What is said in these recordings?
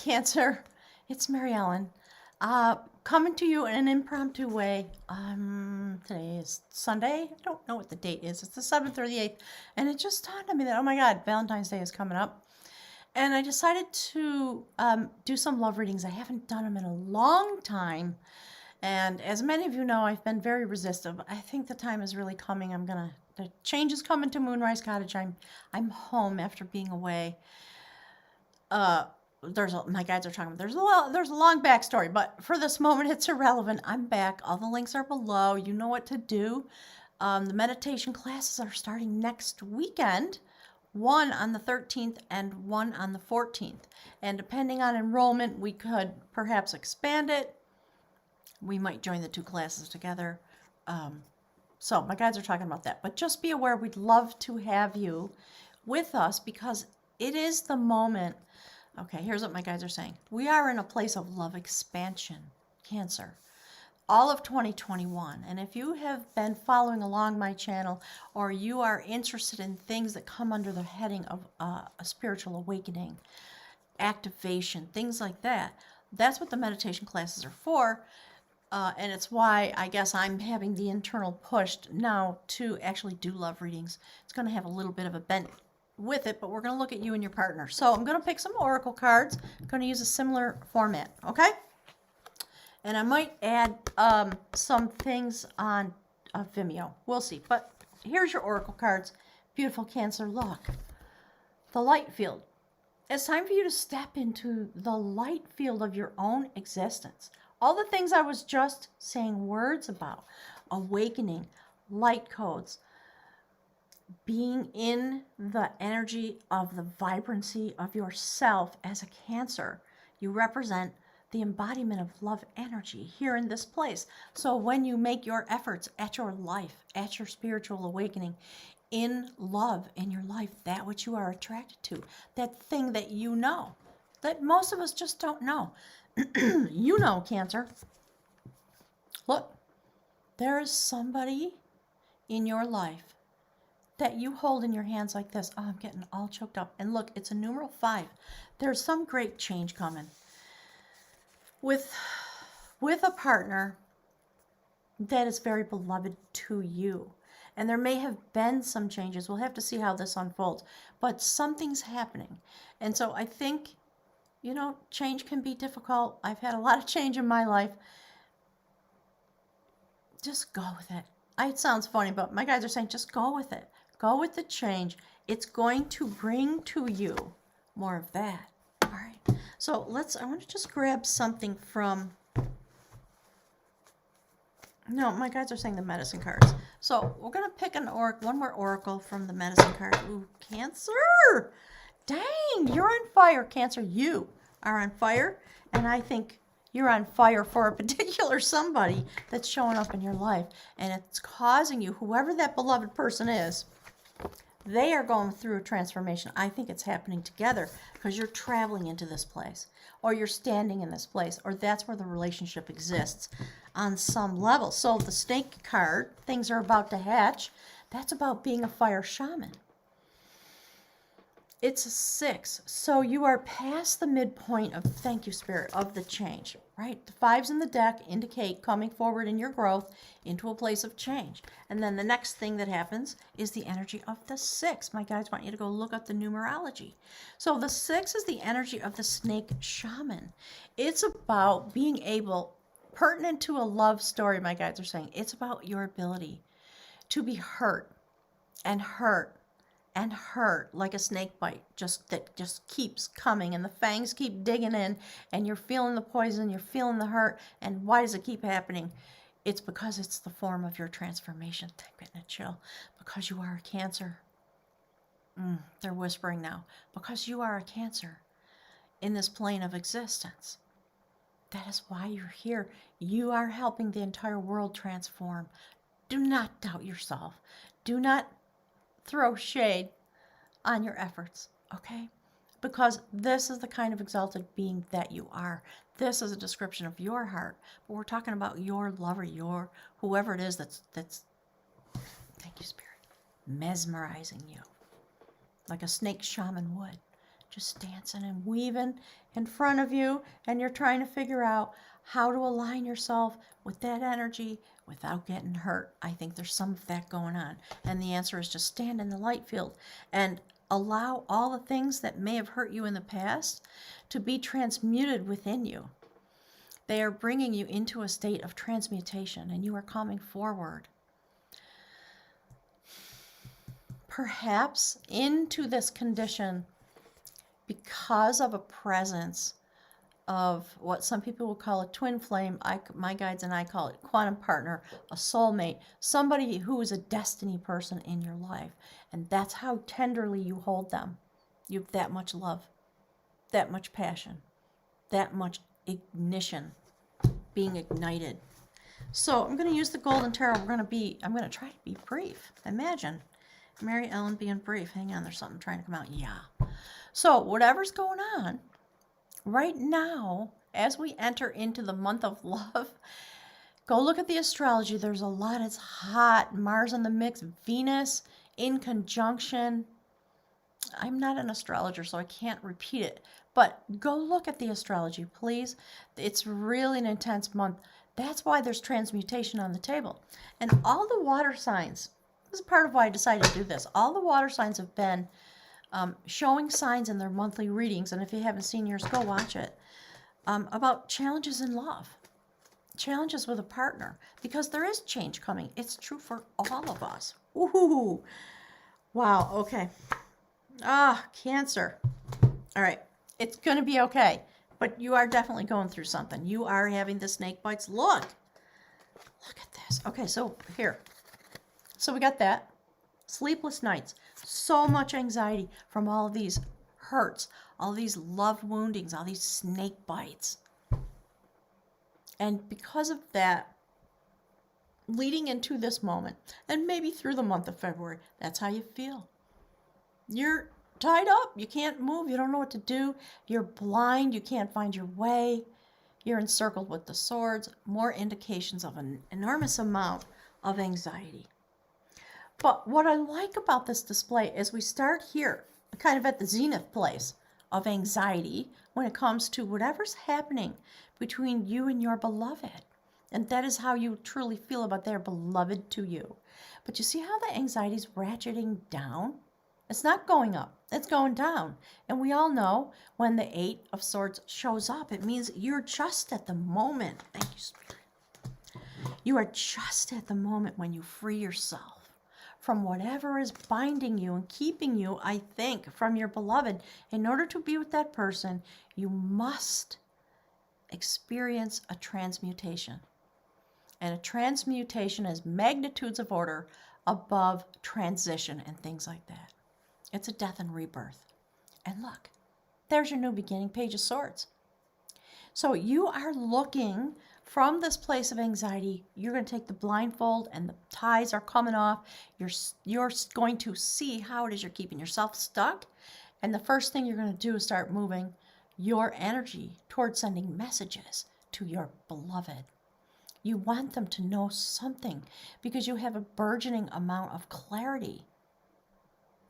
Cancer. It's Mary Ellen. Coming to you in an impromptu way. Today is Sunday. I don't know what the date is. It's the 7th or the 8th. And it just dawned on me that, oh my God, Valentine's Day is coming up. And I decided to do some love readings. I haven't done them in a long time. And as many of you know, I've been very resistive. I think the time is really coming. The change is coming to Moonrise Cottage. I'm home after being away. My guides are talking about there's a long backstory, but for this moment it's irrelevant. I'm back. All the links are below. You know what to do. The meditation classes are starting next weekend, one on the 13th and one on the 14th. And depending on enrollment, we could perhaps expand it. We might join the two classes together. So my guides are talking about that. But just be aware, we'd love to have you with us because it is the moment. Okay, here's what my guides are saying. We are in a place of love expansion, Cancer, all of 2021. And if you have been following along my channel or you are interested in things that come under the heading of a spiritual awakening, activation, things like that, that's what the meditation classes are for. And it's why I guess I'm having the internal push now to actually do love readings. It's going to have a little bit of a bent with it, but we're going to look at you and your partner. So I'm going to pick some oracle cards. I'm going to use a similar format, okay? And I might add some things on Vimeo. We'll see. But here's your oracle cards. Beautiful Cancer, look. The light field. It's time for you to step into the light field of your own existence. All the things I was just saying words about. Awakening, light codes, being in the energy of the vibrancy of yourself as a Cancer. You represent the embodiment of love energy here in this place. So when you make your efforts at your life, at your spiritual awakening, in love in your life, that which you are attracted to, that thing that you know, that most of us just don't know. You know, Cancer. Look, there is somebody in your life that you hold in your hands like this. Oh, I'm getting all choked up. And look, it's a numeral 5. There's some great change coming. With a partner that is very beloved to you. And there may have been some changes. We'll have to see how this unfolds. But something's happening. And so I think, you know, change can be difficult. I've had a lot of change in my life. Just go with it. It sounds funny, but my guys are saying just go with it. Go with the change. It's going to bring to you more of that. All right. So I want to just grab something from, no, my guys are saying the medicine cards. So we're going to pick one more oracle from the medicine card. Ooh, Cancer. Dang, you're on fire, Cancer. You are on fire. And I think you're on fire for a particular somebody that's showing up in your life. And it's causing you, whoever that beloved person is, they are going through a transformation. I think it's happening together because you're traveling into this place, or you're standing in this place, or that's where the relationship exists on some level. So the snake card, things are about to hatch. That's about being a fire shaman. It's a 6. So you are past the midpoint of, thank you, Spirit, of the change, right? The 5s in the deck indicate coming forward in your growth into a place of change. And then the next thing that happens is the energy of the 6. My guides want you to go look up the numerology. So the 6 is the energy of the snake shaman. It's about being able, pertinent to a love story, my guides are saying, it's about your ability to be hurt and hurt and hurt like a snake bite, that just keeps coming, and the fangs keep digging in, and you're feeling the poison, you're feeling the hurt. And why does it keep happening? It's because it's the form of your transformation. I'm getting a chill. Because you are a Cancer. They're whispering now. Because you are a Cancer in this plane of existence. That is why you're here. You are helping the entire world transform. Do not doubt yourself. Do not throw shade on your efforts, okay? Because this is the kind of exalted being that you are. This is a description of your heart, but we're talking about your lover, your whoever it is that's thank you, Spirit, mesmerizing you like a snake shaman would. just dancing and weaving in front of you, and you're trying to figure out how to align yourself with that energy without getting hurt. I think there's some of that going on. And the answer is just stand in the light field and allow all the things that may have hurt you in the past to be transmuted within you. They are bringing you into a state of transmutation, and you are coming forward. Perhaps into this condition because of a presence of what some people will call a twin flame. My guides and I call it quantum partner, a soulmate, somebody who is a destiny person in your life. And that's how tenderly you hold them. You have that much love, that much passion, that much ignition being ignited. So I'm going to use the Golden Tarot. I'm going to try to be brief. Imagine Mary Ellen being brief. Hang on, there's something trying to come out. Yeah. So whatever's going on right now, as we enter into the month of love, go look at the astrology. There's a lot. It's hot. Mars in the mix. Venus in conjunction. I'm not an astrologer, so I can't repeat it. But go look at the astrology, please. It's really an intense month. That's why there's transmutation on the table. And all the water signs, this is part of why I decided to do this. All the water signs have been showing signs in their monthly readings, and if you haven't seen yours, go watch it, about challenges in love, challenges with a partner, because there is change coming. It's true for all of us. Ooh, wow, okay. Cancer. All right, it's going to be okay, but you are definitely going through something. You are having the snake bites. Look at this. Okay, so here. So we got that. Sleepless nights. So much anxiety from all of these hurts, all these love woundings, all these snake bites. And because of that, leading into this moment, and maybe through the month of February, that's how you feel. You're tied up. You can't move. You don't know what to do. You're blind. You can't find your way. You're encircled with the swords. More indications of an enormous amount of anxiety. But what I like about this display is we start here, kind of at the zenith place of anxiety when it comes to whatever's happening between you and your beloved. And that is how you truly feel about their beloved to you. But you see how the anxiety is ratcheting down? It's not going up, it's going down. And we all know when the Eight of Swords shows up, it means you're just at the moment. Thank you, Spirit. You are just at the moment when you free yourself from whatever is binding you and keeping you, I think, from your beloved. In order to be with that person, you must experience a transmutation. And a transmutation is magnitudes of order above transition and things like that. It's a death and rebirth. And look, there's your new beginning, Page of Swords. So you are looking from this place of anxiety. You're going to take the blindfold and the ties are coming off. You're going to see how it is you're keeping yourself stuck. And the first thing you're going to do is start moving your energy towards sending messages to your beloved. You want them to know something because you have a burgeoning amount of clarity.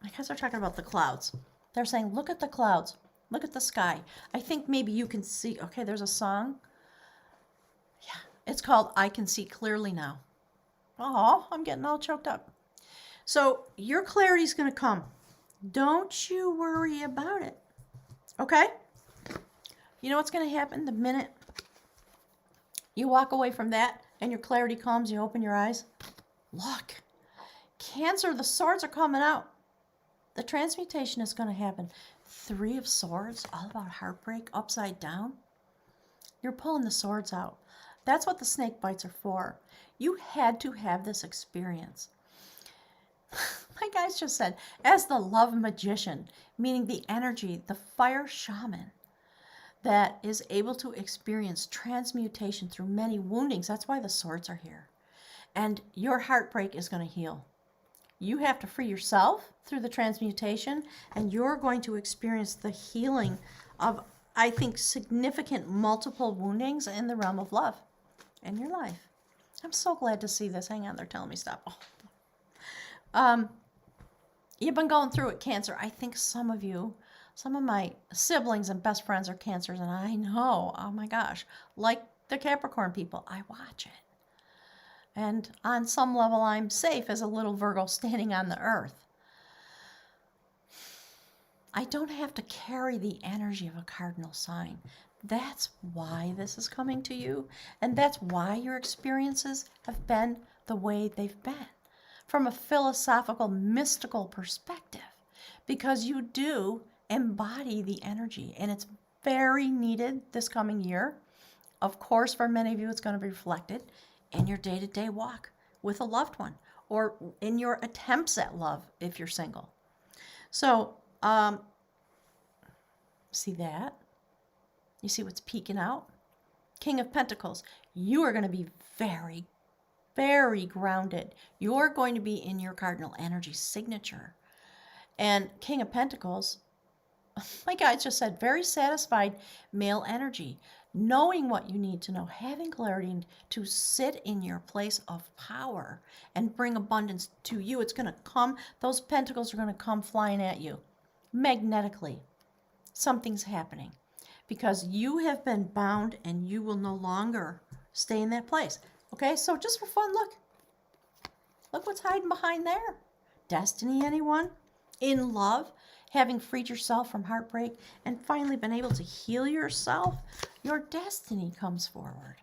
Because they're talking about the clouds. They're saying, look at the clouds. Look at the sky. I think maybe you can see. Okay, there's a song. Yeah, it's called I Can See Clearly Now. Oh, I'm getting all choked up. So your clarity is going to come. Don't you worry about it. Okay? You know what's going to happen the minute you walk away from that and your clarity comes, you open your eyes? Look, Cancer, the swords are coming out. The transmutation is going to happen. Three of Swords, all about heartbreak, upside down. You're pulling the swords out. That's what the snake bites are for. You had to have this experience. My guys just said, as the love magician, meaning the energy, the fire shaman that is able to experience transmutation through many woundings. That's why the swords are here. And your heartbreak is going to heal. You have to free yourself through the transmutation, and you're going to experience the healing of, I think, significant multiple woundings in the realm of love in your life. I'm so glad to see this. Hang on, they're telling me stop. Oh. You've been going through it, Cancer. I think some of you Some of my siblings and best friends are Cancers, and I know, oh my gosh, like the Capricorn people, I watch it. And on some level, I'm safe as a little Virgo standing on the earth. I don't have to carry the energy of a cardinal sign. That's why this is coming to you, and that's why your experiences have been the way they've been from a philosophical, mystical perspective, because you do embody the energy, and it's very needed this coming year. Of course, for many of you, it's going to be reflected in your day-to-day walk with a loved one or in your attempts at love if you're single. So, see that? You see what's peeking out? King of Pentacles. You are going to be very, very grounded. You're going to be in your cardinal energy signature. And King of Pentacles, like I just said, very satisfied male energy. Knowing what you need to know, having clarity to sit in your place of power and bring abundance to you. It's going to come, those pentacles are going to come flying at you magnetically. Something's happening because you have been bound and you will no longer stay in that place. Okay, so just for fun, look what's hiding behind there. Destiny, anyone? In love, having freed yourself from heartbreak and finally been able to heal yourself, your destiny comes forward.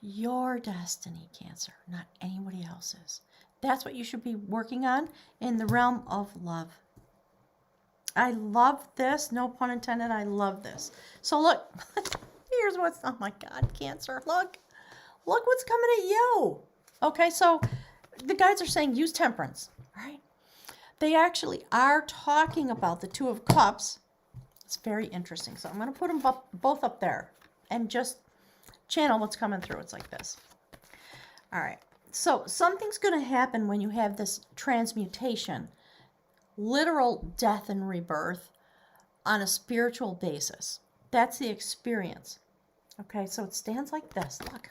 Your destiny, Cancer, not anybody else's. That's what you should be working on in the realm of love. I love this. No pun intended. I love this. So look, here's what's, oh my God, Cancer, look what's coming at you. Okay, so the guides are saying use temperance, right? They actually are talking about the Two of Cups. It's very interesting. So I'm going to put them both up there and just channel what's coming through. It's like this. All right. So something's going to happen when you have this transmutation, literal death and rebirth on a spiritual basis. That's the experience. Okay, so it stands like this. Look.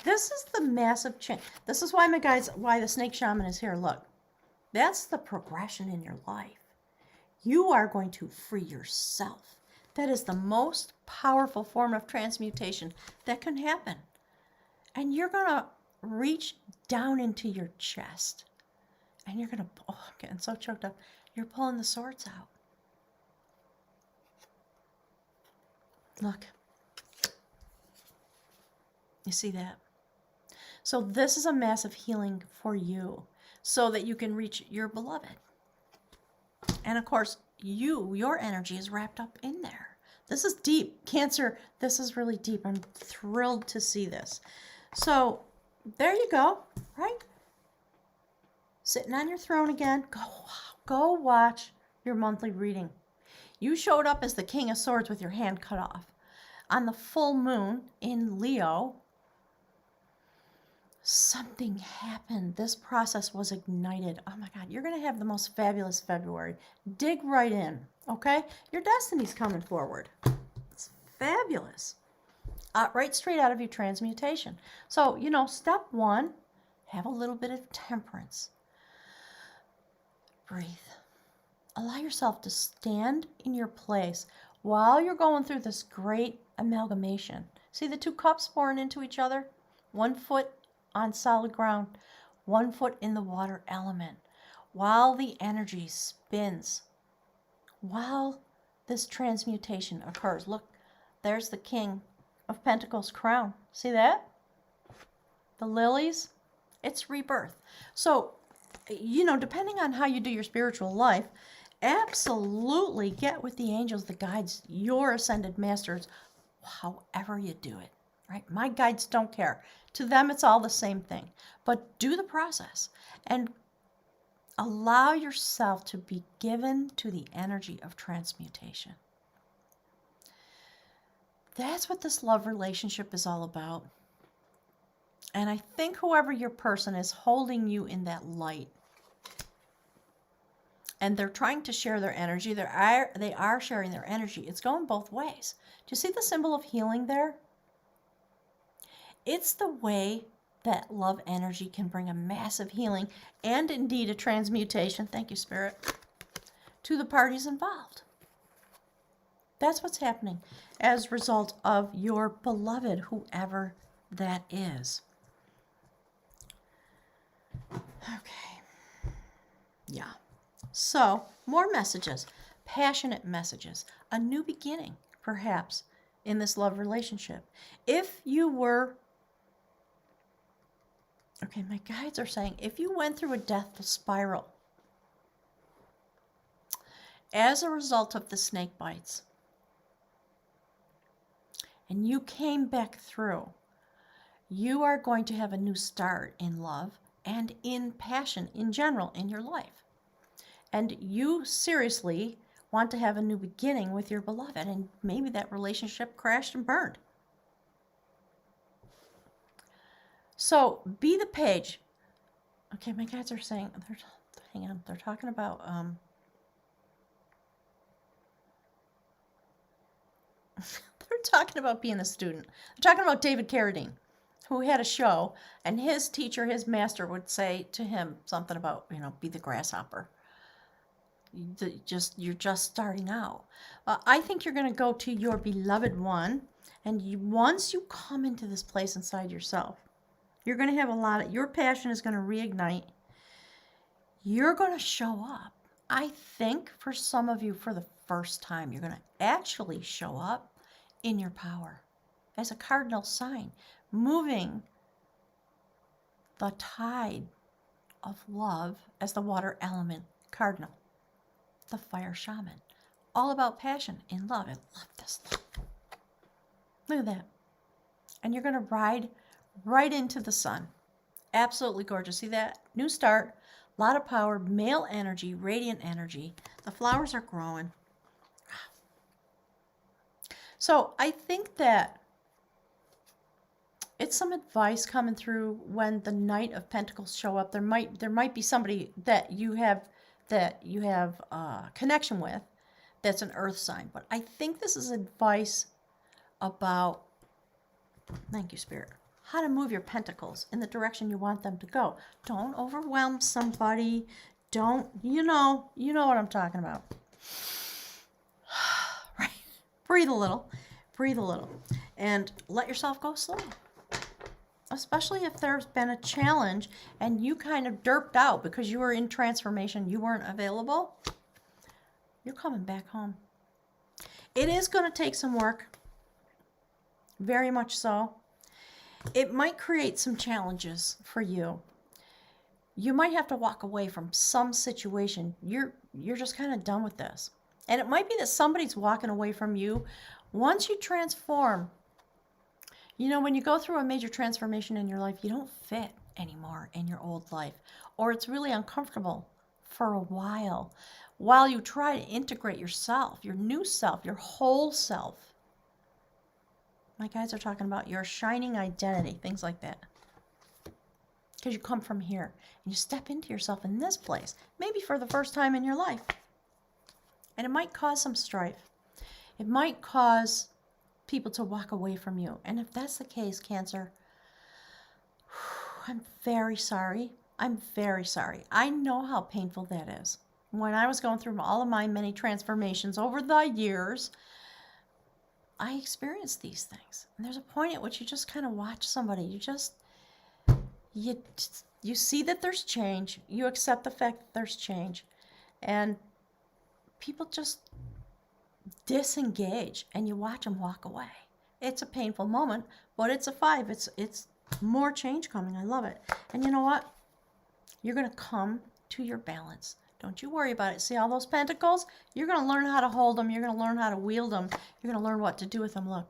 This is the massive change. This is why, my guys, why the Snake Shaman is here. Look, that's the progression in your life. You are going to free yourself. That is the most powerful form of transmutation that can happen. And you're going to reach down into your chest. And you're going to, oh, I'm getting so choked up. You're pulling the swords out. Look. You see that? So this is a massive healing for you so that you can reach your beloved. And of course, your energy is wrapped up in there. This is deep. Cancer, this is really deep. I'm thrilled to see this. So there you go, right? Sitting on your throne again. Go watch your monthly reading. You showed up as the King of Swords with your hand cut off. On the full moon in Leo, something happened. This process was ignited. Oh my God, you're going to have the most fabulous February. Dig right in, okay? Your destiny's coming forward. It's fabulous. Right straight out of your transmutation. So, step one, have a little bit of temperance. Breathe. Allow yourself to stand in your place while you're going through this great amalgamation. See the two cups pouring into each other? 1 foot on solid ground, 1 foot in the water element, while the energy spins, while this transmutation occurs. Look, there's the King of Pentacles crown. See that? The lilies, it's rebirth. So, depending on how you do your spiritual life, absolutely get with the angels, the guides, your ascended masters, however you do it, right? My guides don't care. To them, it's all the same thing. But do the process and allow yourself to be given to the energy of transmutation. That's what this love relationship is all about. And I think whoever your person is holding you in that light, and they're trying to share their energy. They are sharing their energy. It's going both ways. Do you see the symbol of healing there? It's the way that love energy can bring a massive healing and indeed a transmutation. Thank you, Spirit. to the parties involved. That's what's happening as a result of your beloved, whoever that is. Okay. Yeah. So, more messages, passionate messages, a new beginning, perhaps, in this love relationship. If you were, okay, my guides are saying, if you went through a death spiral as a result of the snake bites, and you came back through, you are going to have a new start in love and in passion in general in your life. And you seriously want to have a new beginning with your beloved, and maybe that relationship crashed and burned. So be the page. Okay, my guides are saying, hang on, they're talking about, they're talking about being a student. They're talking about David Carradine, who had a show, and his teacher, his master, would say to him something about, be the grasshopper. You're just starting out. I think you're going to go to your beloved one, and once you come into this place inside yourself, you're going to have your passion is going to reignite. You're going to show up. I think for some of you, for the first time, you're going to actually show up in your power as a cardinal sign, moving the tide of love as the water element cardinal, the fire shaman. All about passion in love. I love this. Look at that. And you're going to ride right into the sun. Absolutely gorgeous. See that? New start, a lot of power, male energy, radiant energy. The flowers are growing. So I think that it's some advice coming through when the Knight of Pentacles show up. There might be somebody that you have connection with that's an earth sign. But I think this is advice about, thank you, Spirit, how to move your pentacles in the direction you want them to go. Don't overwhelm somebody. Don't, you know what I'm talking about. Right. Breathe a little, and let yourself go slow. Especially if there's been a challenge and you kind of derped out because you were in transformation, you weren't available, you're coming back home. It is going to take some work, very much so. It might create some challenges for you. You might have to walk away from some situation. You're just kind of done with this. And it might be that somebody's walking away from you. Once you transform, when you go through a major transformation in your life, you don't fit anymore in your old life, or it's really uncomfortable for a while you try to integrate yourself, your new self, your whole self. My guides are talking about your shining identity, things like that. Because you come from here and you step into yourself in this place, maybe for the first time in your life. And it might cause some strife. It might cause people to walk away from you. And if that's the case, Cancer, I'm very sorry. I'm very sorry. I know how painful that is. When I was going through all of my many transformations over the years, I experienced these things. And there's a point at which you just kind of watch somebody. You see that there's change. You accept the fact that there's change. And people just disengage, and you watch them walk away. It's a painful moment, but it's a 5. It's more change coming. I love it. And you know what? You're going to come to your balance. Don't you worry about it. See all those pentacles? You're going to learn how to hold them. You're going to learn how to wield them. You're going to learn what to do with them. Look.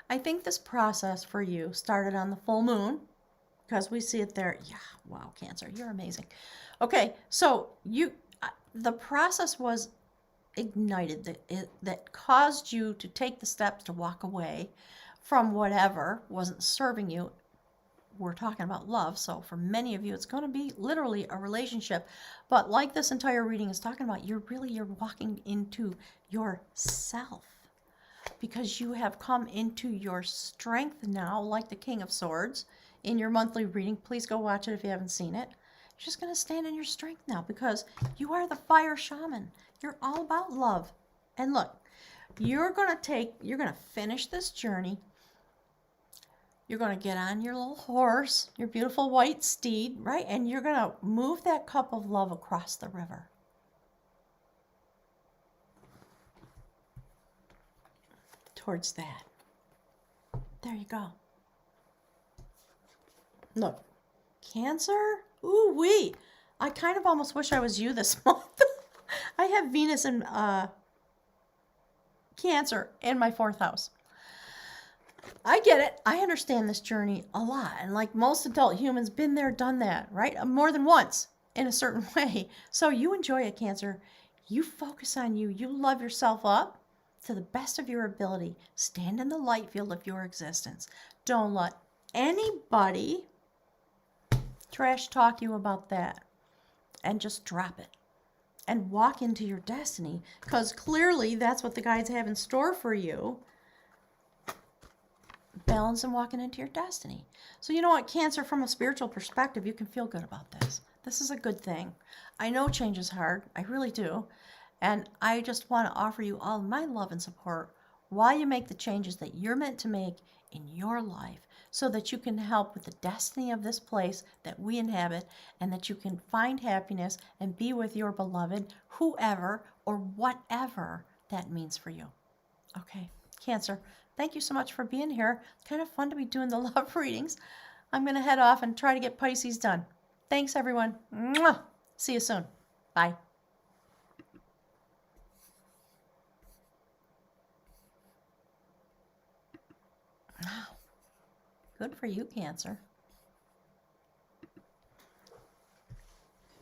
I think this process for you started on the full moon, because we see it there. Yeah, wow, Cancer, you're amazing. Okay, so the process was ignited that caused you to take the steps to walk away from whatever wasn't serving you. We're talking about love, so for many of you it's going to be literally a relationship, but like this entire reading is talking about, you're walking into yourself, because you have come into your strength now, like the King of Swords in your monthly reading. Please go watch it if you haven't seen it. You're just going to stand in your strength now because you are the fire shaman. You're all about love. And look, you're going to finish this journey. You're going to get on your little horse, your beautiful white steed, right? And you're going to move that cup of love across the river. Towards that. There you go. Look, Cancer? Ooh wee. I kind of almost wish I was you this month. I have Venus and Cancer in my 4th house. I get it. I understand this journey a lot. And like most adult humans, been there, done that, right? More than once in a certain way. So you enjoy it, Cancer. You focus on you. You love yourself up to the best of your ability. Stand in the light field of your existence. Don't let anybody trash talk you about that. And just drop it. And walk into your destiny. Because clearly that's what the guides have in store for you. Balance and walking into your destiny. So you know what, Cancer, from a spiritual perspective, you can feel good about this. This is a good thing. I know change is hard. I really do. And I just want to offer you all my love and support while you make the changes that you're meant to make in your life so that you can help with the destiny of this place that we inhabit and that you can find happiness and be with your beloved, whoever or whatever that means for you. Okay, Cancer, thank you so much for being here. Kind of fun to be doing the love readings. I'm going to head off and try to get Pisces done. Thanks, everyone. Mwah! See you soon. Bye. Good for you, Cancer.